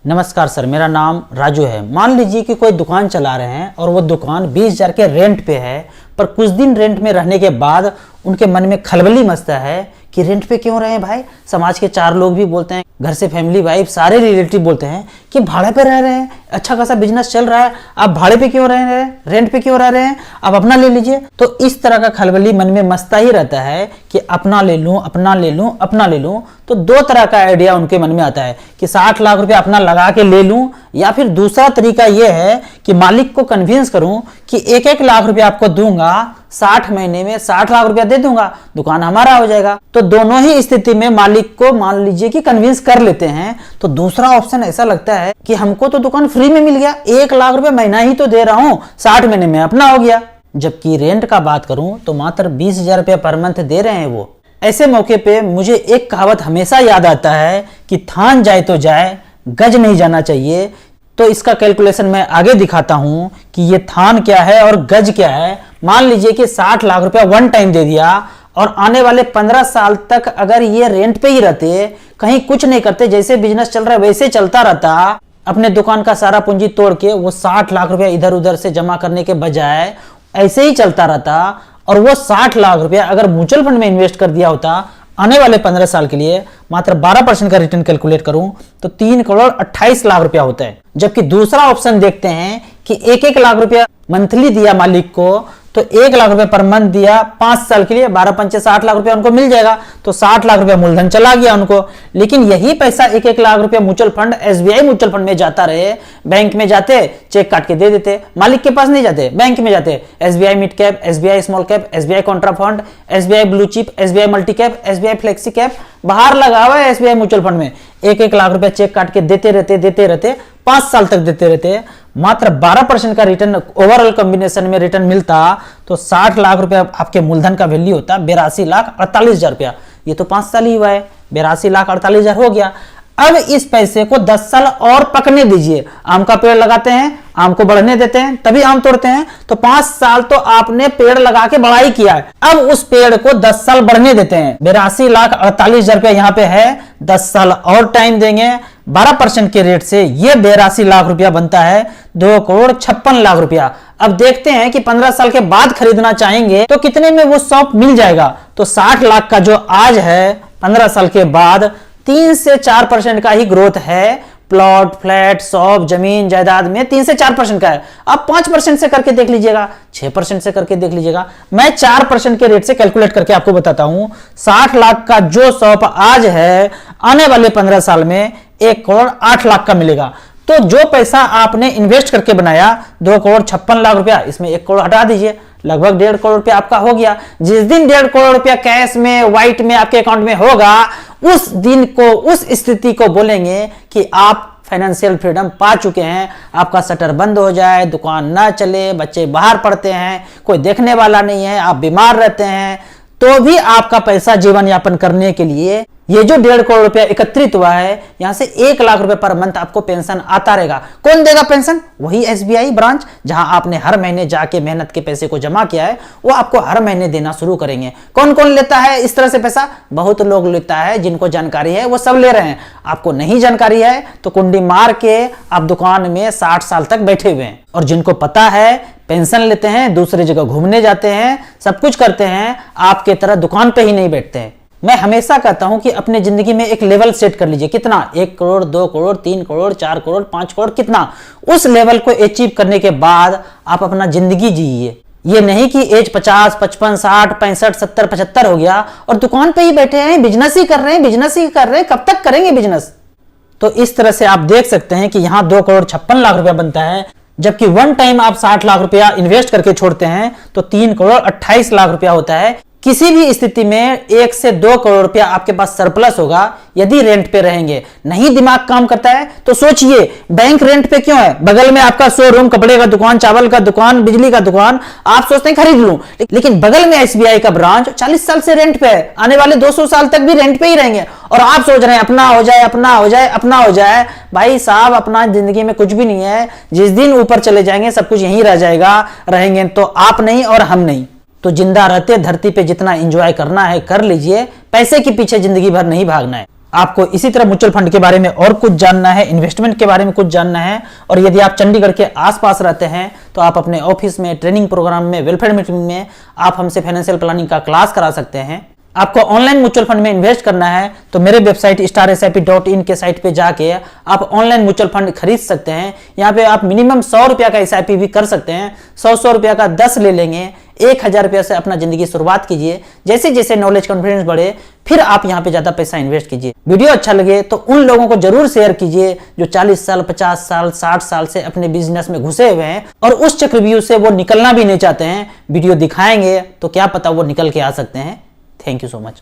नमस्कार सर, मेरा नाम राजू है। मान लीजिए कि कोई दुकान चला रहे हैं और वो दुकान 20,000 के रेंट पे है, पर कुछ दिन रेंट में रहने के बाद उनके मन में खलबली मचता है कि रेंट पे क्यों रहे हैं भाई। समाज के 4 लोग भी बोलते हैं, घर से फैमिली वाइफ सारे रिलेटिव बोलते हैं कि भाड़े पे रह रहे हैं, अच्छा खासा बिजनेस चल रहा है, आप भाड़े पे क्यों रह रहे हैं, रेंट पे क्यों रह रहे हैं, आप अपना ले लीजिए। तो इस तरह का खलबली मन में मचता ही रहता है कि अपना ले लूं, अपना ले लूं, अपना ले लूं। तो 2 तरह का आइडिया उनके मन में आता है कि 60 लाख रुपया अपना लगा के ले लूं, या फिर दूसरा तरीका यह है कि मालिक को कन्विंस करूं कि 1-1 लाख रुपया आपको दूंगा, 60 महीने में 60 लाख रुपया दे दूंगा, दुकान हमारा हो जाएगा। तो दोनों ही स्थिति में मालिक को मान लीजिए कि कन्विंस कर लेते हैं। तो दूसरा ऑप्शन ऐसा लगता है कि हमको तो दुकान फ्री में मिल गया, 1 लाख रुपया महीना ही तो दे रहा हूं, 60 महीने में अपना हो गया। जबकि रेंट का बात करूं तो मात्र 20,000 रुपया पर मंथ दे रहे हैं वो। ऐसे मौके पे मुझे एक कहावत हमेशा याद आता है कि थान जाए तो जाए, गज नहीं जाना चाहिए। तो इसका कैलकुलेशन मैं आगे दिखाता हूं कि ये थान क्या है और गज क्या है। मान लीजिए कि 60 लाख रुपया वन टाइम दे दिया और आने वाले 15 साल तक अगर ये रेंट पे ही रहते, कहीं कुछ नहीं करते, जैसे बिजनेस चल रहा है वैसे चलता रहता, अपने दुकान का सारा पूंजी तोड़ के वो 60 लाख रुपया इधर उधर से जमा करने के बजाय ऐसे ही चलता रहता, और वो 60 लाख रुपया अगर म्यूचुअल फंड में इन्वेस्ट कर दिया होता आने वाले 15 साल के लिए, मात्र 12% का रिटर्न कैलकुलेट करूं तो 3,28 लाख रुपया होता है। जबकि दूसरा ऑप्शन देखते हैं कि 1-1 लाख रुपया मंथली दिया मालिक को, तो 1 लाख रुपया पर मंथ दिया 5 साल के लिए, 12×5 60 लाख रुपया उनको मिल जाएगा। तो 60 लाख रुपया मूलधन चला गया उनको। लेकिन यही पैसा 1-1 लाख रुपया mutual fund, SBI mutual fund में जाता रहे, बैंक में जाते, चेक काट के दे देते, मालिक के पास नहीं जाते, बैंक में जाते, SBI mid cap, SBI small cap, SBI Contra fund, SBI blue chip, SBI multi cap, SBI flexi cap, बाहर लगा हुआ है एसबीआई म्यूचुअल फंड में। 1-1 लाख रुपया चेक काट के देते रहते 5 साल तक देते रहते, मात्र 12% का रिटर्न ओवरऑल कॉम्बिनेशन में रिटर्न मिलता, तो 60 लाख रुपया आपके मूलधन का वैल्यू होता 82,48,000 रुपया। ये तो 5 साल ही हुआ है, 82,48,000 हो गया। अब इस पैसे को 10 साल और पकने दीजिए। आम का पेड़ लगाते हैं, आम को बढ़ने देते हैं, तभी आम तोड़ते हैं। तो 5 साल तो आपने पेड़ लगा के बढ़ाई किया है, अब उस पेड़ को 10 साल बढ़ने देते हैं। 82,48,000 रुपया यहाँ पे है, 10 साल और टाइम देंगे, 12% के रेट से ये 82 लाख रुपया बनता है 2,56,00,000 रुपया। अब देखते हैं कि 15 साल के बाद खरीदना चाहेंगे तो कितने में वो शॉप मिल जाएगा। तो 60 लाख का जो आज है, 15 साल के बाद 3 से 4% का ही ग्रोथ है। प्लॉट, फ्लैट, शॉप, जमीन जायदाद में 3 से 4% का है। आप 5% से करके देख लीजिएगा, 6% से करके देख लीजिएगा। मैं 4% के रेट से कैलकुलेट करके आपको बताता हूं। 60 लाख का जो शॉप आज है, आने वाले 15 साल में 1,08,00,000 का मिलेगा। तो जो पैसा आपने इन्वेस्ट करके बनाया 2,56,00,000 रुपया, इसमें 1 करोड़ हटा दीजिए, लगभग 1.5 करोड़ रुपया आपका हो गया। जिस दिन 1.5 करोड़ रुपया कैश में, व्हाइट में आपके अकाउंट में होगा, उस दिन को, उस स्थिति को बोलेंगे कि आप फाइनेंशियल फ्रीडम पा चुके हैं। आपका शटर बंद हो जाए, दुकान ना चले, बच्चे बाहर पढ़ते हैं, कोई देखने वाला नहीं है, आप बीमार रहते हैं, तो भी आपका पैसा जीवन यापन करने के लिए ये जो 1.5 करोड़ रुपया एकत्रित हुआ है, यहां से 1 लाख रुपए पर मंथ आपको पेंशन आता रहेगा। कौन देगा पेंशन? वही एसबीआई ब्रांच, जहां आपने हर महीने जाके मेहनत के पैसे को जमा किया है, वो आपको हर महीने देना शुरू करेंगे। कौन कौन लेता है इस तरह से पैसा? बहुत लोग लेता है, जिनको जानकारी है वो सब ले रहे हैं। आपको नहीं जानकारी है तो कुंडी मार के आप दुकान में 60 साल तक बैठे हुए हैं। और जिनको पता है, पेंशन लेते हैं, दूसरी जगह घूमने जाते हैं, सब कुछ करते हैं, आपके तरह दुकान पे ही नहीं बैठते हैं। मैं हमेशा कहता हूं कि अपने जिंदगी में एक लेवल सेट कर लीजिए। कितना? 1 करोड़, 2 करोड़, 3 करोड़, 4 करोड़, 5 करोड़, कितना? उस लेवल को अचीव करने के बाद आप अपना जिंदगी जिए। ये नहीं कि एज 50, 55, 60, 65, 70, 75 हो गया और दुकान पे ही बैठे हैं, बिजनेस ही कर रहे हैं, बिजनेस ही कर रहे हैं। कब तक करेंगे बिजनेस? तो इस तरह से आप देख सकते हैं कि यहां 2,56,00,000 रुपया बनता है। जबकि वन टाइम आप 60 लाख रुपया इन्वेस्ट करके छोड़ते हैं तो 3,28,00,000 रुपया होता है। किसी भी स्थिति में 1 से 2 करोड़ रुपया आपके पास सरप्लस होगा यदि रेंट पे रहेंगे। नहीं दिमाग काम करता है तो सोचिए, बैंक रेंट पे क्यों है? बगल में आपका शोरूम, कपड़े का दुकान, चावल का दुकान, बिजली का दुकान, आप सोचते हैं खरीद लूं, लेकिन बगल में एसबीआई का ब्रांच 40 साल से रेंट पे है, आने वाले 200 साल तक भी रेंट पे ही रहेंगे। और आप सोच रहे हैं अपना हो जाए, अपना हो जाए, अपना हो जाए। भाई साहब, अपना जिंदगी में कुछ भी नहीं है। जिस दिन ऊपर चले जाएंगे सब कुछ यहीं रह जाएगा। रहेंगे तो आप नहीं और हम नहीं। तो जिंदा रहते धरती पे जितना एंजॉय करना है कर लीजिए, पैसे के पीछे जिंदगी भर नहीं भागना है। आपको इसी तरह म्यूचुअल फंड के बारे में और कुछ जानना है, इन्वेस्टमेंट के बारे में कुछ जानना है, और यदि आप चंडीगढ़ के आसपास रहते हैं तो आप अपने ऑफिस में, ट्रेनिंग प्रोग्राम में, वेलफेयर मीटिंग में आप हमसे फाइनेंशियल प्लानिंग का क्लास करा सकते हैं। आपको ऑनलाइन म्यूचुअल फंड में इन्वेस्ट करना है तो मेरे वेबसाइट starsip.in के साइट पे जाके आप ऑनलाइन म्यूचुअल फंड खरीद सकते हैं। यहाँ पे आप मिनिमम 100 रुपया का SIP भी कर सकते हैं। 100 रुपया का 10 ले लेंगे, 1000 रुपया से अपना जिंदगी शुरुआत कीजिए। जैसे जैसे नॉलेज कॉन्फिडेंस बढ़े फिर आप यहाँ पे ज्यादा पैसा इन्वेस्ट कीजिए। वीडियो अच्छा लगे तो उन लोगों को जरूर शेयर कीजिए जो 40 साल, 50 साल, 60 साल से अपने बिजनेस में घुसे हुए हैं और उस चक्रव्यूह से वो निकलना भी नहीं चाहते हैं। वीडियो दिखाएंगे तो क्या पता वो निकल के आ सकते हैं। Thank you so much.